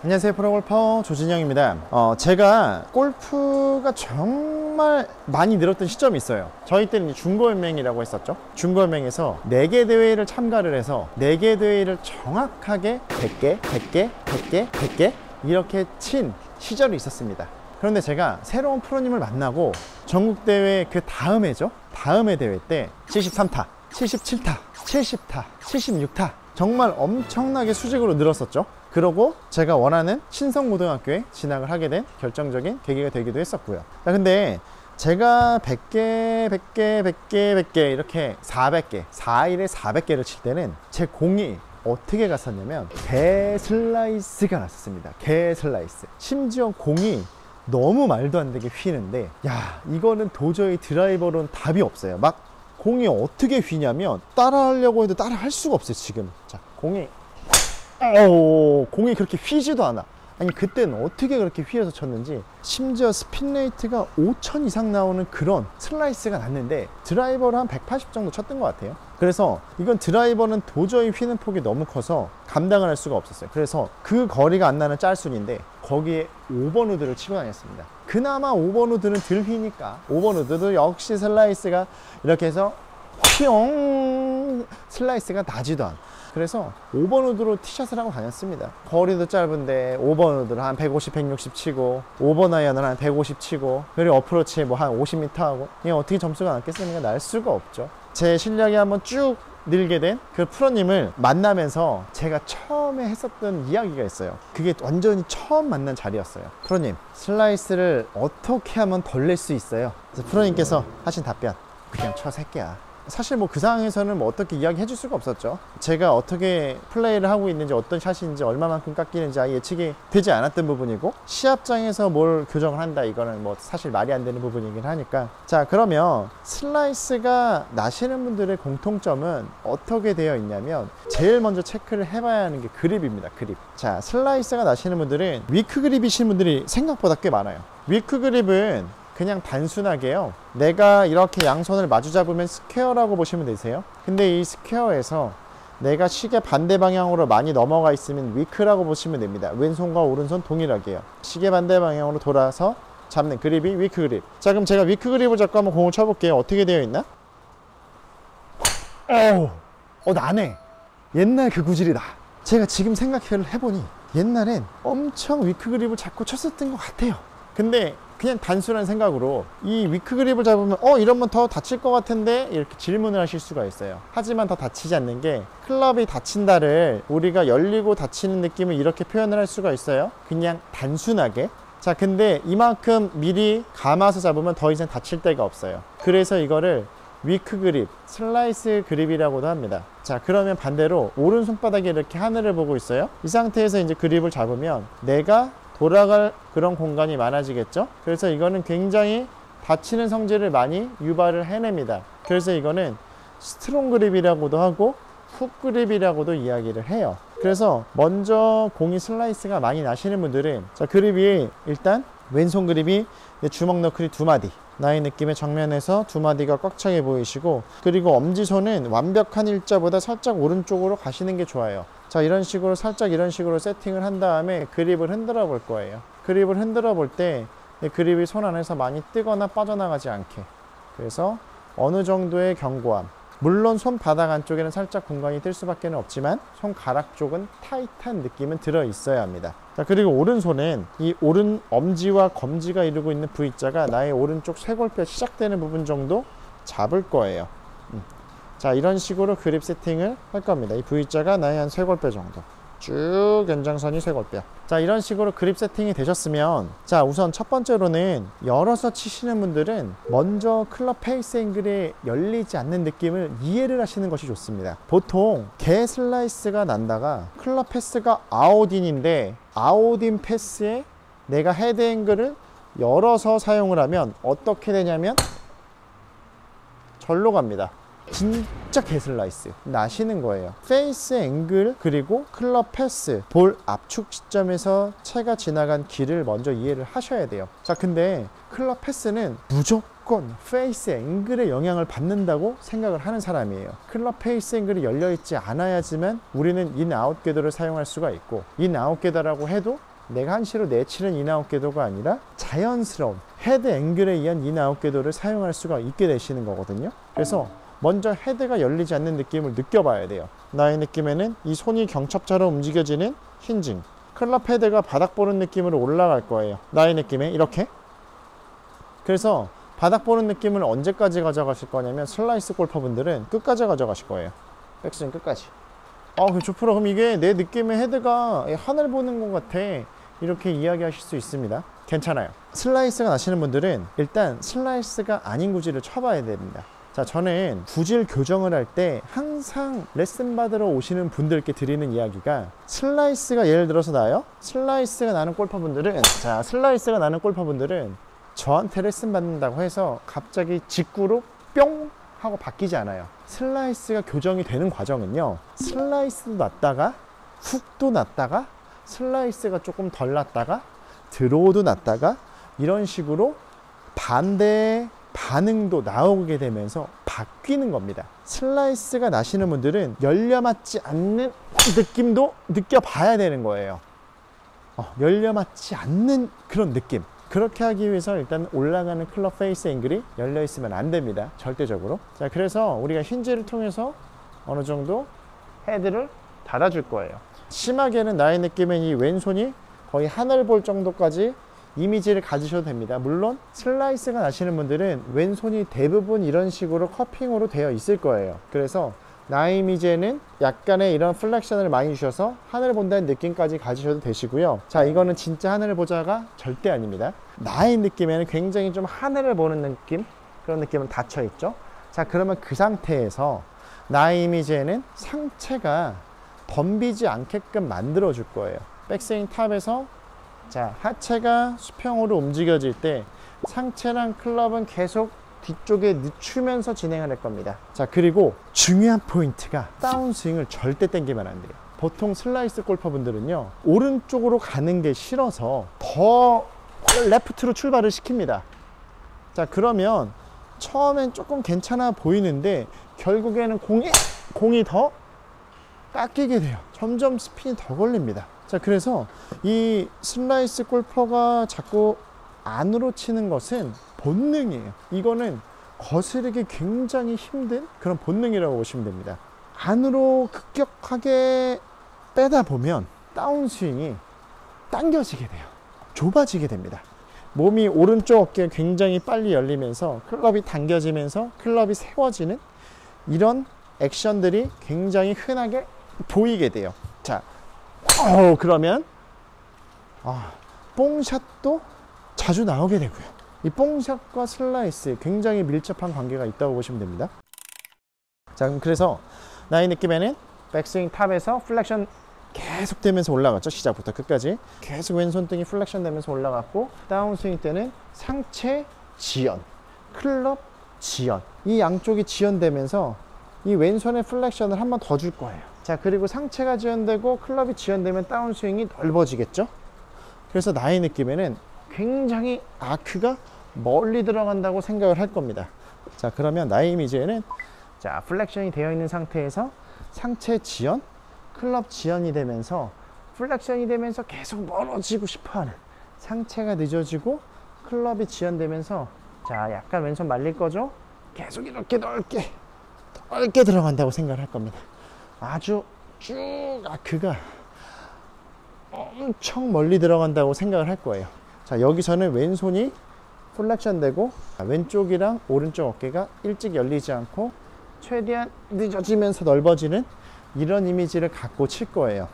안녕하세요, 프로골퍼 조진영입니다. 제가 골프가 정말 많이 늘었던 시점이 있어요. 저희 때는 중고연맹이라고 했었죠. 중고연맹에서 4개 대회를 참가를 해서 4개 대회를 정확하게 100개, 100개, 100개, 100개 이렇게 친 시절이 있었습니다. 그런데 제가 새로운 프로님을 만나고 전국대회 그 다음해죠. 다음해 대회 때 73타, 77타, 70타, 76타 정말 엄청나게 수직으로 늘었었죠. 그러고 제가 원하는 신성고등학교에 진학을 하게 된 결정적인 계기가 되기도 했었고요. 근데 제가 100개, 100개, 100개, 100개 이렇게 400개, 4일에 400개를 칠 때는 제 공이 어떻게 갔었냐면 개슬라이스가 났었습니다. 개슬라이스. 심지어 공이 너무 말도 안 되게 휘는데 야, 이거는 도저히 드라이버로는 답이 없어요. 막 공이 어떻게 휘냐면 따라하려고 해도 따라할 수가 없어요. 지금 자, 공이 그렇게 휘지도 않아. 아니 그때는 어떻게 그렇게 휘어서 쳤는지, 심지어 스핀 레이트가 5000 이상 나오는 그런 슬라이스가 났는데 드라이버를 한 180 정도 쳤던 것 같아요. 그래서 이건 드라이버는 도저히 휘는 폭이 너무 커서 감당을 할 수가 없었어요. 그래서 그 거리가 안 나는 짤순인데 거기에 5번 우드를 치고 다녔습니다. 그나마 5번 우드는 덜 휘니까 5번 우드도 역시 슬라이스가 이렇게 해서 휘용 슬라이스가 나지도 않아. 그래서 5번 우드로 티샷을 하고 다녔습니다. 거리도 짧은데 5번 우드를 한 150, 160 치고 5번 아이언을 한 150 치고 그리고 어프로치 뭐 한 50m 하고 그냥 어떻게 점수가 낮겠습니까? 날 수가 없죠. 제 실력이 한번 쭉 늘게 된 그 프로님을 만나면서 제가 처음에 했었던 이야기가 있어요. 그게 완전히 처음 만난 자리였어요. 프로님, 슬라이스를 어떻게 하면 덜 낼 수 있어요? 그래서 프로님께서 하신 답변, 그냥 쳐 새끼야. 사실 뭐 그 상황에서는 뭐 어떻게 이야기 해줄 수가 없었죠. 제가 어떻게 플레이를 하고 있는지, 어떤 샷인지, 얼마만큼 깎이는지 아예 예측이 되지 않았던 부분이고, 시합장에서 뭘 교정을 한다 이거는 뭐 사실 말이 안 되는 부분이긴 하니까. 자, 그러면 슬라이스가 나시는 분들의 공통점은 어떻게 되어 있냐면 제일 먼저 체크를 해봐야 하는 게 그립입니다. 그립. 자, 슬라이스가 나시는 분들은 위크 그립이신 분들이 생각보다 꽤 많아요. 위크 그립은 그냥 단순하게요, 내가 이렇게 양손을 마주 잡으면 스퀘어라고 보시면 되세요. 근데 이 스퀘어에서 내가 시계 반대 방향으로 많이 넘어가 있으면 위크라고 보시면 됩니다. 왼손과 오른손 동일하게요. 시계 반대 방향으로 돌아서 잡는 그립이 위크 그립. 자, 그럼 제가 위크 그립을 잡고 한번 공을 쳐볼게요. 어떻게 되어 있나? 나네. 옛날 그 구질이다. 제가 지금 생각을 해보니 옛날엔 엄청 위크 그립을 잡고 쳤었던 것 같아요. 근데 그냥 단순한 생각으로 이 위크 그립을 잡으면 이러면 더 다칠 것 같은데 이렇게 질문을 하실 수가 있어요. 하지만 더 다치지 않는 게, 클럽이 다친다를 우리가 열리고 다치는 느낌을 이렇게 표현을 할 수가 있어요. 그냥 단순하게. 자, 근데 이만큼 미리 감아서 잡으면 더 이상 다칠 데가 없어요. 그래서 이거를 위크 그립, 슬라이스 그립이라고도 합니다. 자, 그러면 반대로 오른손바닥에 이렇게 하늘을 보고 있어요. 이 상태에서 이제 그립을 잡으면 내가 돌아갈 그런 공간이 많아지겠죠. 그래서 이거는 굉장히 다치는 성질을 많이 유발을 해냅니다. 그래서 이거는 스트롱 그립이라고도 하고 훅 그립이라고도 이야기를 해요. 그래서 먼저 공이 슬라이스가 많이 나시는 분들은, 자, 그립이 일단 왼손 그립이 주먹 너클이 2마디, 나의 느낌의 정면에서 2마디가 꽉 차게 보이시고, 그리고 엄지손은 완벽한 일자보다 살짝 오른쪽으로 가시는 게 좋아요. 자, 이런 식으로 살짝 이런 식으로 세팅을 한 다음에 그립을 흔들어 볼 거예요. 그립을 흔들어 볼 때 그립이 손 안에서 많이 뜨거나 빠져나가지 않게, 그래서 어느 정도의 견고함, 물론 손바닥 안쪽에는 살짝 공간이 뜰 수밖에 없지만 손가락 쪽은 타이트한 느낌은 들어 있어야 합니다. 자, 그리고 오른손은 이 오른 엄지와 검지가 이루고 있는 V자가 나의 오른쪽 쇄골뼈 시작되는 부분 정도 잡을 거예요. 자, 이런 식으로 그립 세팅을 할 겁니다. 이 V자가 나의 한 쇄골뼈 정도, 쭉 연장선이 쇄골뼈. 자, 이런 식으로 그립 세팅이 되셨으면, 자, 우선 첫 번째로는 열어서 치시는 분들은 먼저 클럽 페이스 앵글에 열리지 않는 느낌을 이해를 하시는 것이 좋습니다. 보통 개 슬라이스가 난다가 클럽 패스가 아웃인인데 아웃인 패스에 내가 헤드 앵글을 열어서 사용을 하면 어떻게 되냐면 절로 갑니다. 진짜 개슬라이스 나시는 거예요. 페이스 앵글, 그리고 클럽 패스, 볼 압축 시점에서 채가 지나간 길을 먼저 이해를 하셔야 돼요. 자, 근데 클럽 패스는 무조건 페이스 앵글의 영향을 받는다고 생각을 하는 사람이에요. 클럽 페이스 앵글이 열려있지 않아야지만 우리는 인아웃 궤도를 사용할 수가 있고, 인아웃 궤도라고 해도 내가 한시로 내치는 인아웃 궤도가 아니라 자연스러운 헤드 앵글에 의한 인아웃 궤도를 사용할 수가 있게 되시는 거거든요. 그래서 먼저 헤드가 열리지 않는 느낌을 느껴봐야 돼요. 나의 느낌에는 이 손이 경첩처럼 움직여지는 힌징, 클럽 헤드가 바닥 보는 느낌으로 올라갈 거예요. 나의 느낌에 이렇게. 그래서 바닥 보는 느낌을 언제까지 가져가실 거냐면 슬라이스 골퍼분들은 끝까지 가져가실 거예요. 백스윙 끝까지. 조프로, 그럼 이게 내 느낌의 헤드가 하늘 보는 것 같아, 이렇게 이야기하실 수 있습니다. 괜찮아요. 슬라이스가 나시는 분들은 일단 슬라이스가 아닌 구질을 쳐봐야 됩니다. 자, 저는 구질 교정을 할 때 항상 레슨 받으러 오시는 분들께 드리는 이야기가, 슬라이스가 예를 들어서 나요. 슬라이스가 나는 골퍼분들은 저한테 레슨 받는다고 해서 갑자기 직구로 뿅 하고 바뀌지 않아요. 슬라이스가 교정이 되는 과정은요, 슬라이스도 났다가 훅도 났다가 슬라이스가 조금 덜 났다가 드로우도 났다가 이런 식으로 반대의 반응도 나오게 되면서 바뀌는 겁니다. 슬라이스가 나시는 분들은 열려 맞지 않는 느낌도 느껴봐야 되는 거예요. 열려 맞지 않는 그런 느낌. 그렇게 하기 위해서 일단 올라가는 클럽 페이스 앵글이 열려 있으면 안 됩니다. 절대적으로. 자, 그래서 우리가 힌지를 통해서 어느 정도 헤드를 달아줄 거예요. 심하게는 나의 느낌엔 이 왼손이 거의 하늘 볼 정도까지 이미지를 가지셔도 됩니다. 물론 슬라이스가 나시는 분들은 왼손이 대부분 이런 식으로 커핑으로 되어 있을 거예요. 그래서 나의 이미지에는 약간의 이런 플렉션을 많이 주셔서 하늘을 본다는 느낌까지 가지셔도 되시고요. 자, 이거는 진짜 하늘을 보자가 절대 아닙니다. 나의 느낌에는 굉장히 좀 하늘을 보는 느낌, 그런 느낌은 닫혀 있죠. 자, 그러면 그 상태에서 나의 이미지에는 상체가 덤비지 않게끔 만들어 줄 거예요. 백스윙 탑에서 자, 하체가 수평으로 움직여질 때 상체랑 클럽은 계속 뒤쪽에 늦추면서 진행을 할 겁니다. 자, 그리고 중요한 포인트가 다운스윙을 절대 당기면 안 돼요. 보통 슬라이스 골퍼분들은요, 오른쪽으로 가는 게 싫어서 더 레프트로 출발을 시킵니다. 자, 그러면 처음엔 조금 괜찮아 보이는데 결국에는 공이 더 깎이게 돼요. 점점 스핀이 더 걸립니다. 자, 그래서 이 슬라이스 골퍼가 자꾸 안으로 치는 것은 본능이에요. 이거는 거스르기 굉장히 힘든 그런 본능이라고 보시면 됩니다. 안으로 급격하게 빼다 보면 다운스윙이 당겨지게 돼요. 좁아지게 됩니다. 몸이 오른쪽 어깨가 굉장히 빨리 열리면서 클럽이 당겨지면서 클럽이 세워지는 이런 액션들이 굉장히 흔하게 보이게 돼요. 자, 그러면 뽕샷도 자주 나오게 되고요. 이 뽕샷과 슬라이스 굉장히 밀접한 관계가 있다고 보시면 됩니다. 자, 그래서 나의 느낌에는 백스윙 탑에서 플렉션 계속 되면서 올라갔죠. 시작부터 끝까지 계속 왼손등이 플렉션 되면서 올라갔고, 다운스윙 때는 상체 지연, 클럽 지연, 이 양쪽이 지연되면서 이 왼손의 플렉션을 한 번 더 줄 거예요. 자, 그리고 상체가 지연되고 클럽이 지연되면 다운스윙이 넓어지겠죠. 그래서 나의 느낌에는 굉장히 아크가 멀리 들어간다고 생각을 할 겁니다. 자, 그러면 나의 이미지에는 자, 플렉션이 되어 있는 상태에서 상체 지연, 클럽 지연이 되면서 플렉션이 되면서 계속 멀어지고 싶어하는, 상체가 늦어지고 클럽이 지연되면서 자, 약간 왼손 말릴 거죠. 계속 이렇게 넓게 들어간다고 생각을 할 겁니다. 아주 쭉 아크가 엄청 멀리 들어간다고 생각을 할 거예요. 자, 여기서는 왼손이 플렉션 되고 왼쪽이랑 오른쪽 어깨가 일찍 열리지 않고 최대한 늦어지면서 넓어지는 이런 이미지를 갖고 칠 거예요.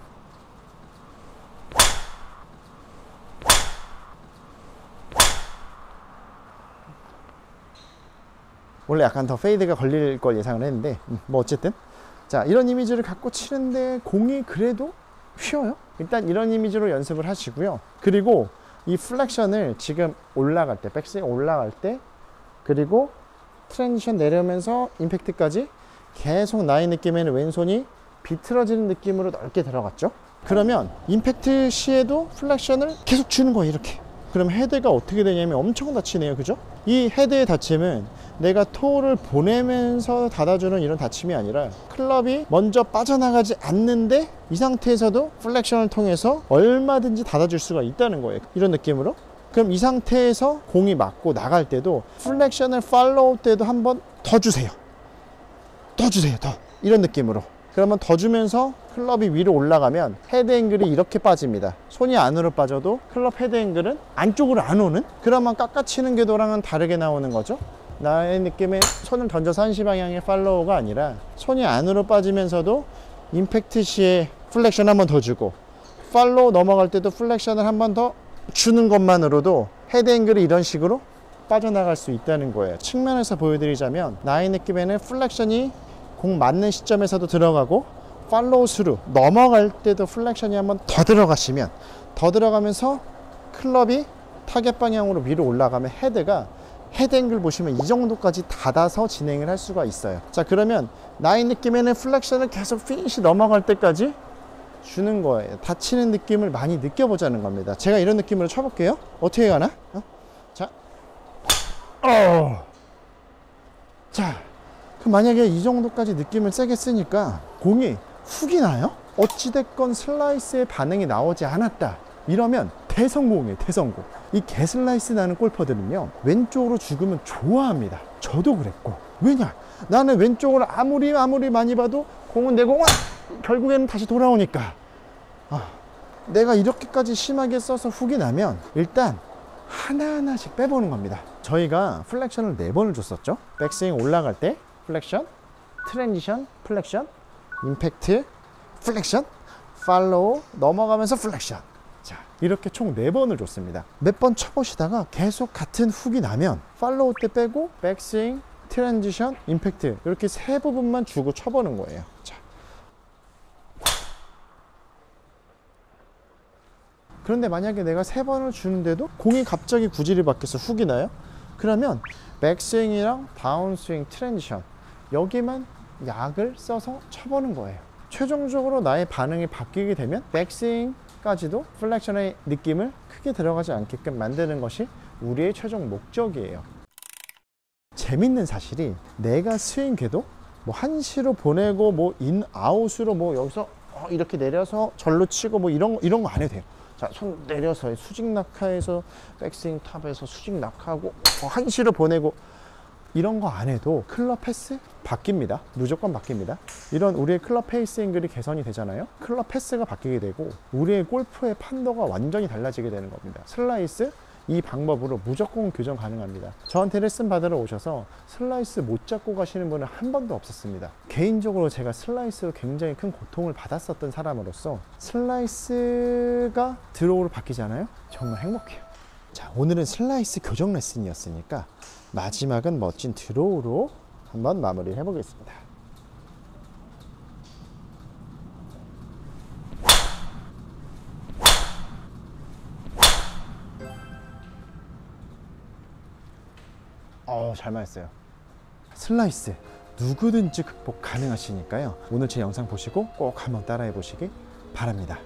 원래 약간 더 페이드가 걸릴 걸 예상을 했는데 뭐 어쨌든 자, 이런 이미지를 갖고 치는데 공이 그래도 쉬워요. 일단 이런 이미지로 연습을 하시고요. 그리고 이 플렉션을 지금 올라갈 때, 백스윙 올라갈 때, 그리고 트랜지션 내려오면서 임팩트까지 계속 나의 느낌에는 왼손이 비틀어지는 느낌으로 넓게 들어갔죠. 그러면 임팩트 시에도 플렉션을 계속 주는 거예요. 이렇게. 그럼 헤드가 어떻게 되냐면 엄청 다치네요. 그죠? 이 헤드의 다침은 내가 토를 보내면서 닫아주는 이런 닫힘이 아니라 클럽이 먼저 빠져나가지 않는데 이 상태에서도 플렉션을 통해서 얼마든지 닫아줄 수가 있다는 거예요. 이런 느낌으로. 그럼 이 상태에서 공이 맞고 나갈 때도 플렉션을 팔로우 때도 한번 더 주세요. 더 주세요. 더. 이런 느낌으로. 그러면 더 주면서 클럽이 위로 올라가면 헤드 앵글이 이렇게 빠집니다. 손이 안으로 빠져도 클럽 헤드 앵글은 안쪽으로 안 오는? 그러면 깎아치는 궤도랑은 다르게 나오는 거죠. 나의 느낌에 손을 던져서 한시 방향의 팔로우가 아니라 손이 안으로 빠지면서도 임팩트 시에 플렉션 한 번 더 주고 팔로우 넘어갈 때도 플렉션을 한 번 더 주는 것만으로도 헤드 앵글이 이런 식으로 빠져나갈 수 있다는 거예요. 측면에서 보여드리자면 나의 느낌에는 플렉션이 공 맞는 시점에서도 들어가고 팔로우 스루 넘어갈 때도 플렉션이 한번 더 들어가시면 더 들어가면서 클럽이 타겟 방향으로 위로 올라가면 헤드가 헤드 앵글 보시면 이 정도까지 닫아서 진행을 할 수가 있어요. 자, 그러면 나의 느낌에는 플렉션을 계속 피니시 넘어갈 때까지 주는 거예요. 닫히는 느낌을 많이 느껴보자는 겁니다. 제가 이런 느낌으로 쳐볼게요. 어떻게 가나? 자, 자, 그럼 만약에 이 정도까지 느낌을 세게 쓰니까 공이 훅이 나요? 어찌됐건 슬라이스의 반응이 나오지 않았다. 이러면 대성공이에요. 대성공. 이 개슬라이스 나는 골퍼들은요 왼쪽으로 죽으면 좋아합니다. 저도 그랬고. 왜냐? 나는 왼쪽으로 아무리 많이 봐도 공은 내 공은 결국에는 다시 돌아오니까 내가 이렇게까지 심하게 써서 훅이 나면 일단 하나하나씩 빼보는 겁니다. 저희가 플렉션을 4번을 줬었죠. 백스윙 올라갈 때 플렉션, 트랜지션, 플렉션, 임팩트, 플렉션, 팔로우, 넘어가면서 플렉션. 자, 이렇게 총 4번을 줬습니다. 몇 번 쳐보시다가 계속 같은 훅이 나면 팔로우 때 빼고 백스윙, 트랜지션, 임팩트 이렇게 3부분만 주고 쳐보는 거예요. 자, 그런데 만약에 내가 3번을 주는데도 공이 갑자기 구질이 바뀌어서 훅이 나요? 그러면 백스윙이랑 다운스윙, 트랜지션 여기만 약을 써서 쳐보는 거예요. 최종적으로 나의 반응이 바뀌게 되면 백스윙까지도 플렉션의 느낌을 크게 들어가지 않게끔 만드는 것이 우리의 최종 목적이에요. 재밌는 사실이 내가 스윙 궤도 뭐 한시로 보내고 뭐 인 아웃으로 뭐 여기서 이렇게 내려서 절로 치고 뭐 이런 거 안 해도 돼요. 자, 손 내려서 수직 낙하에서 백스윙 탑에서 수직 낙하하고 한시로 보내고 이런 거 안 해도 클럽 패스 바뀝니다. 무조건 바뀝니다. 이런 우리의 클럽 페이스 앵글이 개선이 되잖아요. 클럽 패스가 바뀌게 되고 우리의 골프의 판도가 완전히 달라지게 되는 겁니다. 슬라이스 이 방법으로 무조건 교정 가능합니다. 저한테 레슨 받으러 오셔서 슬라이스 못 잡고 가시는 분은 한 번도 없었습니다. 개인적으로 제가 슬라이스로 굉장히 큰 고통을 받았었던 사람으로서 슬라이스가 드로우로 바뀌잖아요. 정말 행복해요. 자, 오늘은 슬라이스 교정 레슨이었으니까 마지막은 멋진 드로우로 한번 마무리를 해보겠습니다. 잘 맞았어요. 슬라이스 누구든지 극복 가능하시니까요. 오늘 제 영상 보시고 꼭 한번 따라해 보시기 바랍니다.